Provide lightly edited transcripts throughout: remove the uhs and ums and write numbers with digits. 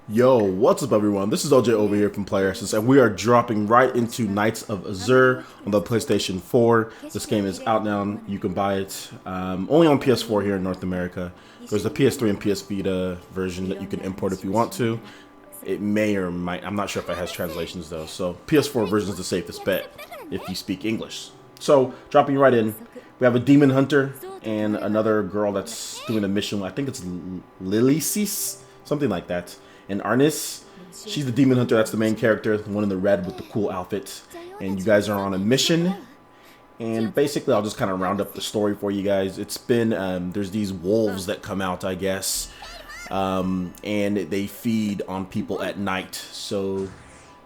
Yo, what's up everyone? This is OJ over here from PlayerEssence, and we are dropping right into Nights of Azure on the PlayStation 4. This game is out now. You can buy it only on PS4 here in North America. There's a PS3 and PS Vita version that you can import if you want to. It may or might, I'm not sure if it has translations though, so PS4 version is the safest bet if you speak English. So, dropping right in, we have a demon hunter and another girl that's doing a mission. I think it's Lilicis, something like that. And Arnis, she's the demon hunter, that's the main character, the one in the red with the cool outfit. And you guys are on a mission. And basically, I'll just kind of round up the story for you guys. It's been, there's these wolves that come out, I guess. And they feed on people at night. So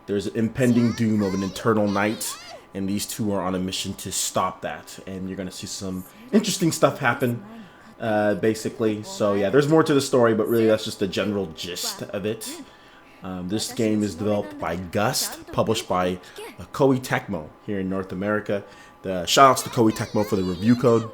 there's an impending doom of an eternal night. And these two are on a mission to stop that. And you're going to see some interesting stuff happen. Basically, so yeah, there's more to the story, but really that's just the general gist of it. This game is developed by Gust, published by Koei Tecmo here in North America. Shout outs to Koei Tecmo for the review code.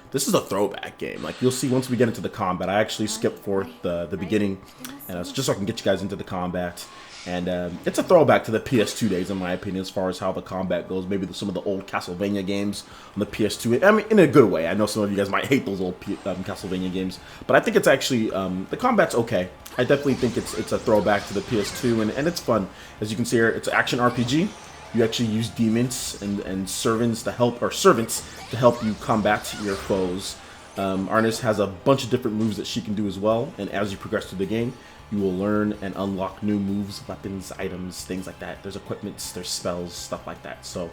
This is a throwback game. Like you'll see once we get into the combat. I actually skipped forth the beginning, and it's just so I can get you guys into the combat. And it's a throwback to the PS2 days, in my opinion, as far as how the combat goes. Maybe some of the old Castlevania games on the PS2. I mean, in a good way. I know some of you guys might hate those old Castlevania games, but I think it's actually the combat's okay. I definitely think it's a throwback to the PS2, and it's fun. As you can see here, it's an action RPG. You actually use demons and servants to help you combat your foes. Arnis has a bunch of different moves that she can do as well, and as you progress through the game, you will learn and unlock new moves, weapons, items, things like that. There's equipments, there's spells, stuff like that. So,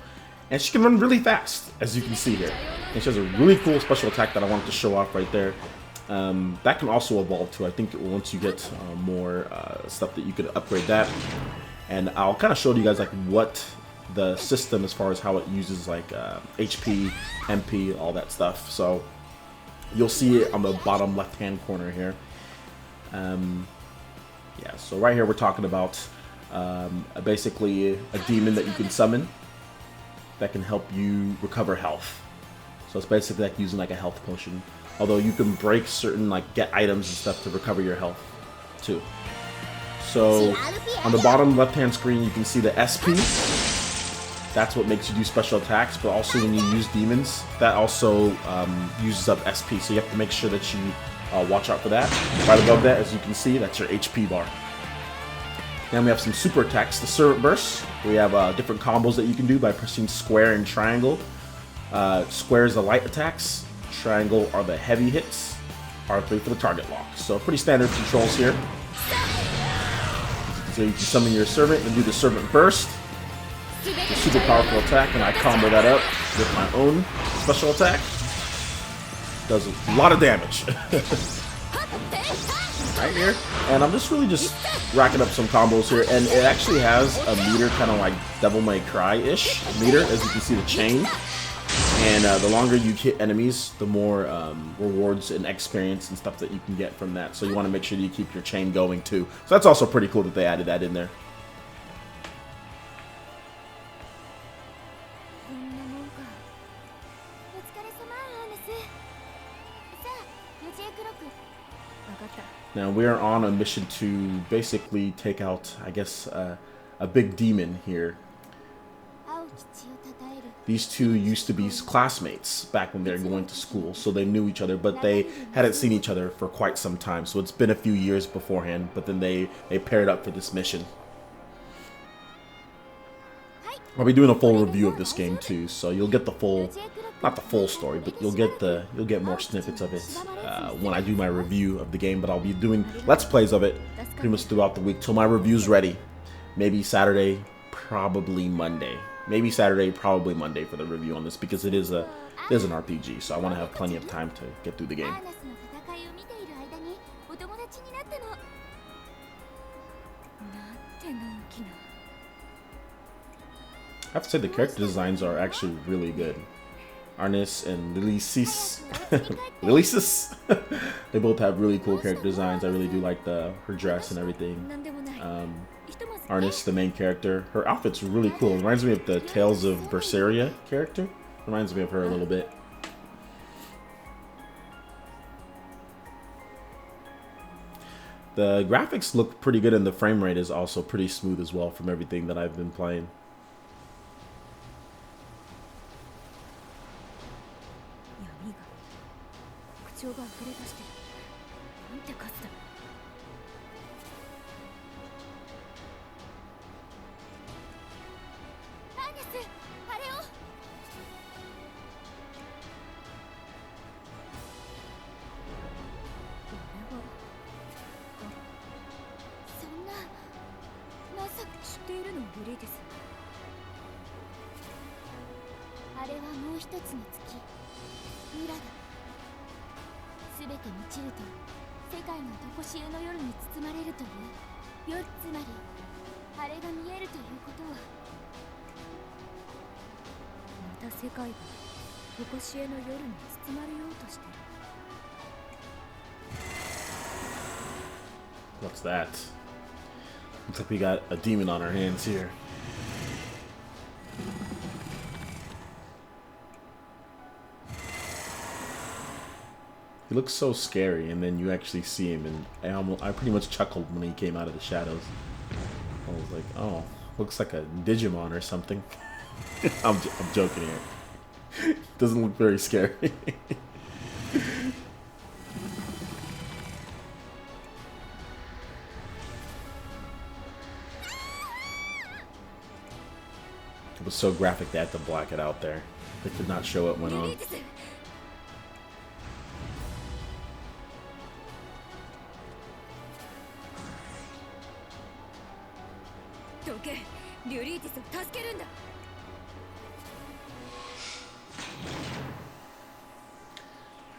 and she can run really fast, as you can see here. And she has a really cool special attack that I wanted to show off right there. That can also evolve too. I think once you get more stuff that you could upgrade that. And I'll kind of show you guys like what the system as far as how it uses like HP, MP, all that stuff. So you'll see it on the bottom left-hand corner here. Yeah, so right here we're talking about basically a demon that you can summon that can help you recover health. So it's basically like using like a health potion. Although you can break certain, like get items and stuff to recover your health too. So on the bottom left hand screen you can see the SP. That's what makes you do special attacks, but also when you use demons, that also uses up SP. So you have to make sure that you watch out for that. Right above that, as you can see, that's your HP bar. Then we have some super attacks. The Servant Burst. We have different combos that you can do by pressing square and triangle. Square is the light attacks. Triangle are the heavy hits. R3 for the target lock. So pretty standard controls here. So you can summon your servant and do the Servant Burst. The super powerful attack, and I combo that up with my own special attack. Does a lot of damage. Right here. And I'm just really racking up some combos here. And it actually has a meter, kind of like Devil May Cry-ish meter, as you can see the chain. And the longer you hit enemies, the more rewards and experience and stuff that you can get from that. So you want to make sure that you keep your chain going too. So that's also pretty cool that they added that in there. Now we are on a mission to basically take out, I guess, a big demon here. These two used to be classmates back when they were going to school, so they knew each other, but they hadn't seen each other for quite some time. So it's been a few years beforehand, but then they paired up for this mission. I'll be doing a full review of this game too, so you'll get the full, not the full story, but you'll get more snippets of it when I do my review of the game. But I'll be doing Let's Plays of it pretty much throughout the week till my review's ready. Maybe Saturday, probably Monday. Maybe Saturday, probably Monday for the review on this, because it is an RPG, so I want to have plenty of time to get through the game. I have to say the character designs are actually really good. Arnis and Lilicis, they both have really cool character designs. I really do like her dress and everything. Arnis, the main character, her outfit's really cool. It reminds me of the Tales of Berseria character. Reminds me of her a little bit. The graphics look pretty good, and the frame rate is also pretty smooth as well from everything that I've been playing. What's that? Looks like we got a demon on our hands here. He looks so scary, and then you actually see him, and I pretty much chuckled when he came out of the shadows. I was like, oh, looks like a Digimon or something. I'm joking here. Doesn't look very scary. It was so graphic they had to black it out there. They could not show it went on.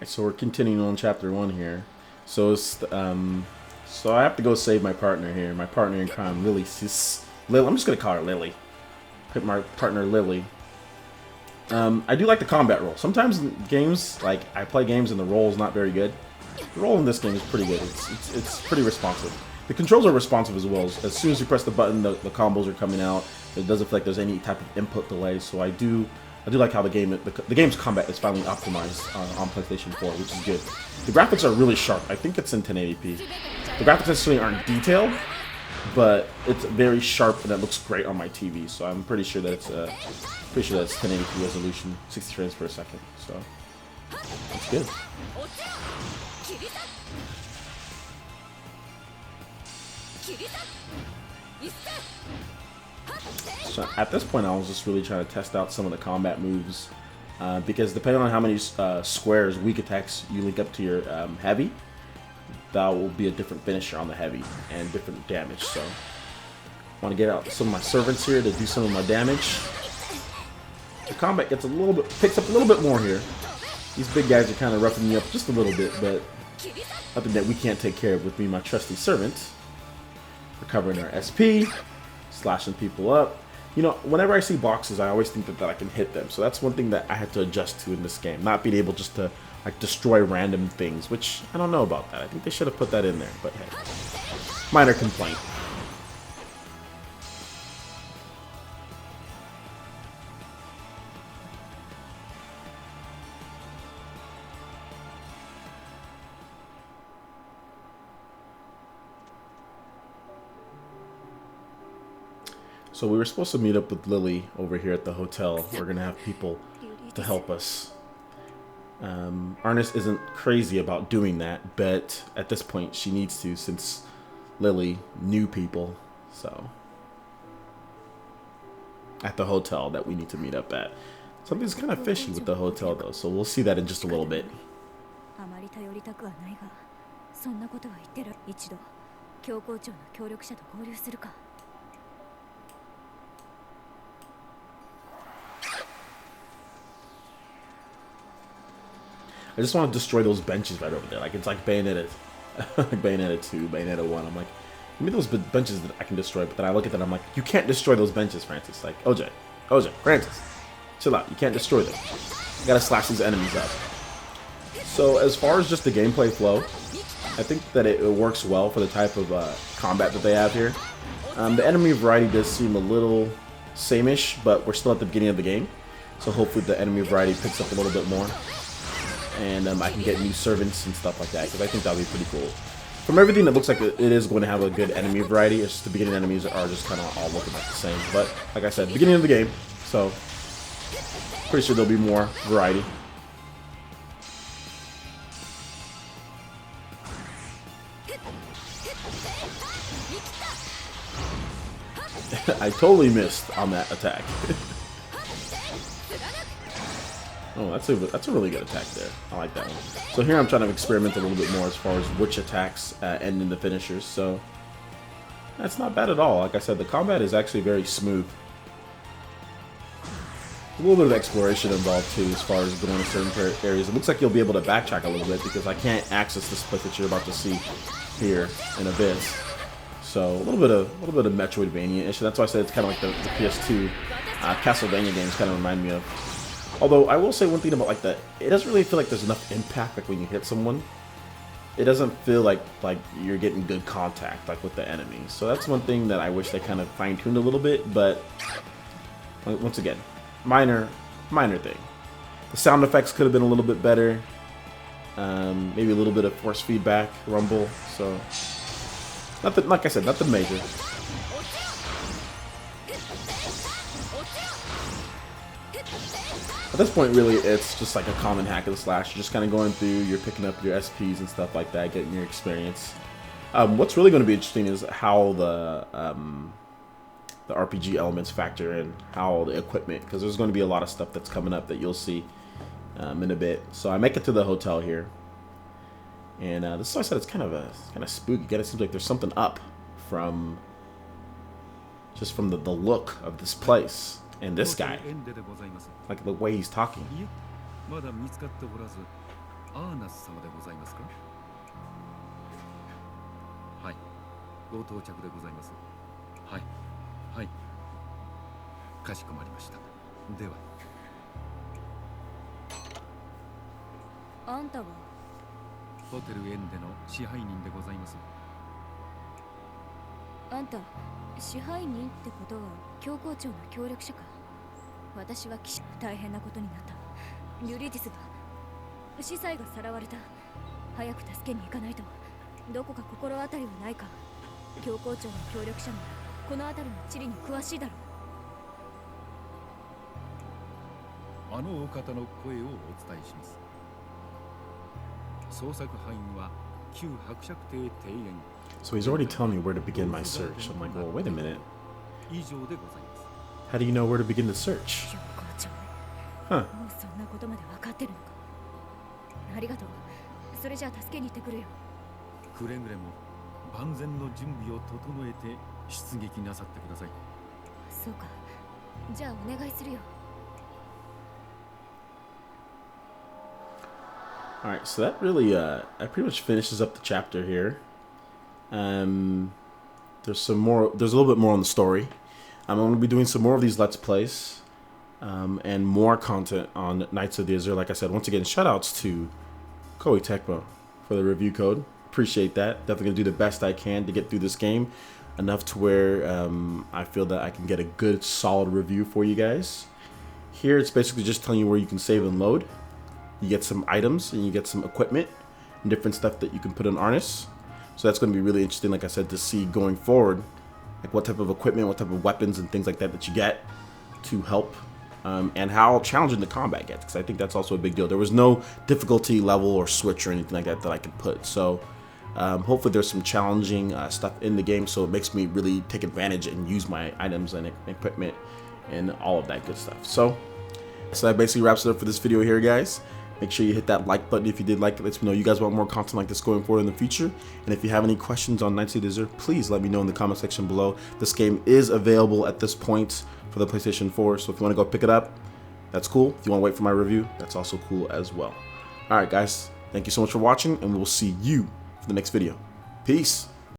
So we're continuing on chapter 1 here. So it's so I have to go save my partner here. My partner in crime, Lily. I'm just gonna call her Lily. Pick my partner Lily. I do like the combat roll. Sometimes in games, like I play games and the roll is not very good. The roll in this game is pretty good. It's pretty responsive. The controls are responsive as well. As soon as you press the button, the combos are coming out. It doesn't feel like there's any type of input delay. So I do like how the game's combat is finally optimized on PlayStation 4, which is good. The graphics are really sharp. I think it's in 1080p. The graphics necessarily aren't detailed, but it's very sharp and it looks great on my TV. So I'm pretty sure that it's 1080p resolution, 60 frames per second. So that's good. So at this point, I was just really trying to test out some of the combat moves, because depending on how many squares, weak attacks you link up to your heavy, that will be a different finisher on the heavy and different damage. So I want to get out some of my servants here to do some of my damage. The combat gets picks up a little bit more here. These big guys are kind of roughing me up just a little bit, but nothing that we can't take care of with me, my trusty servant. Recovering our SP, slashing people up. You know, whenever I see boxes, I always think that I can hit them. So that's one thing that I had to adjust to in this game. Not being able just to like destroy random things, which I don't know about that. I think they should have put that in there, but hey, minor complaint. So we were supposed to meet up with Lily over here at the hotel. We're going to have people to help us. Ernest isn't crazy about doing that, but at this point she needs to, since Lily knew people. So at the hotel that we need to meet up at. Something's kind of fishy with the hotel though, so we'll see that in just a little bit. I just want to destroy those benches right over there. Like, it's like Bayonetta, like Bayonetta 2, Bayonetta 1. I'm like, give me those benches that I can destroy. But then I look at that, I'm like, you can't destroy those benches, Francis. Like, OJ, Francis, chill out. You can't destroy them. You gotta slash these enemies up. So as far as just the gameplay flow, I think that it works well for the type of combat that they have here. The enemy variety does seem a little same-ish, but we're still at the beginning of the game. So hopefully the enemy variety picks up a little bit more. And I can get new servants and stuff like that, because I think that'll be pretty cool. From everything, it looks like it is going to have a good enemy variety. It's just the beginning enemies are just kind of all looking like the same. But like I said, beginning of the game, so pretty sure there'll be more variety. I totally missed on that attack. Oh, that's a really good attack there. I like that one. So here I'm trying to experiment a little bit more as far as which attacks end in the finishers. So that's not bad at all. Like I said, the combat is actually very smooth. A little bit of exploration involved too, as far as going to certain areas. It looks like you'll be able to backtrack a little bit because I can't access this place that you're about to see here in a bit. So a little bit of Metroidvania-ish. That's why I said it's kind of like the PS2 Castlevania games kind of remind me of. Although I will say one thing about like that, it doesn't really feel like there's enough impact like when you hit someone. It doesn't feel like you're getting good contact like with the enemy. So that's one thing that I wish they kind of fine-tuned a little bit. But once again, minor thing. The sound effects could have been a little bit better. Maybe a little bit of force feedback, rumble. So nothing, like I said, nothing major. At this point, really, it's just like a common hack and slash. You're just kind of going through, you're picking up your SPs and stuff like that, getting your experience. What's really going to be interesting is how the RPG elements factor in, how the equipment, because there's going to be a lot of stuff that's coming up that you'll see in a bit. So I make it to the hotel here, and this is why I said it's kind of spooky. It seems like there's something up from just from the look of this place. And this guy, like the way he's talking. So he's already telling me where to begin my search. I'm like, well, wait a minute. How do you know where to begin the search? Huh. Alright, so that really, that pretty much finishes up the chapter here. There's a little bit more on the story. I'm going to be doing some more of these Let's Plays, and more content on Nights of Azure. Like I said, once again, shoutouts to Koei Tecmo for the review code. Appreciate that. Definitely going to do the best I can to get through this game, enough to where I feel that I can get a good, solid review for you guys. Here, it's basically just telling you where you can save and load. You get some items, and you get some equipment, and different stuff that you can put in Arnis. So that's going to be really interesting, like I said, to see going forward, like what type of equipment, what type of weapons and things like that you get to help, and how challenging the combat gets, because I think that's also a big deal. There was no difficulty level or switch or anything like that I could put. So hopefully there's some challenging stuff in the game, so it makes me really take advantage and use my items and equipment and all of that good stuff. So that basically wraps it up for this video here, guys. Make sure you hit that like button if you did like it. Let me know you guys want more content like this going forward in the future. And if you have any questions on Nights of Azure, please let me know in the comment section below. This game is available at this point for the PlayStation 4, so if you want to go pick it up, that's cool. If you want to wait for my review, that's also cool as well. Alright guys, thank you so much for watching, and we will see you for the next video. Peace!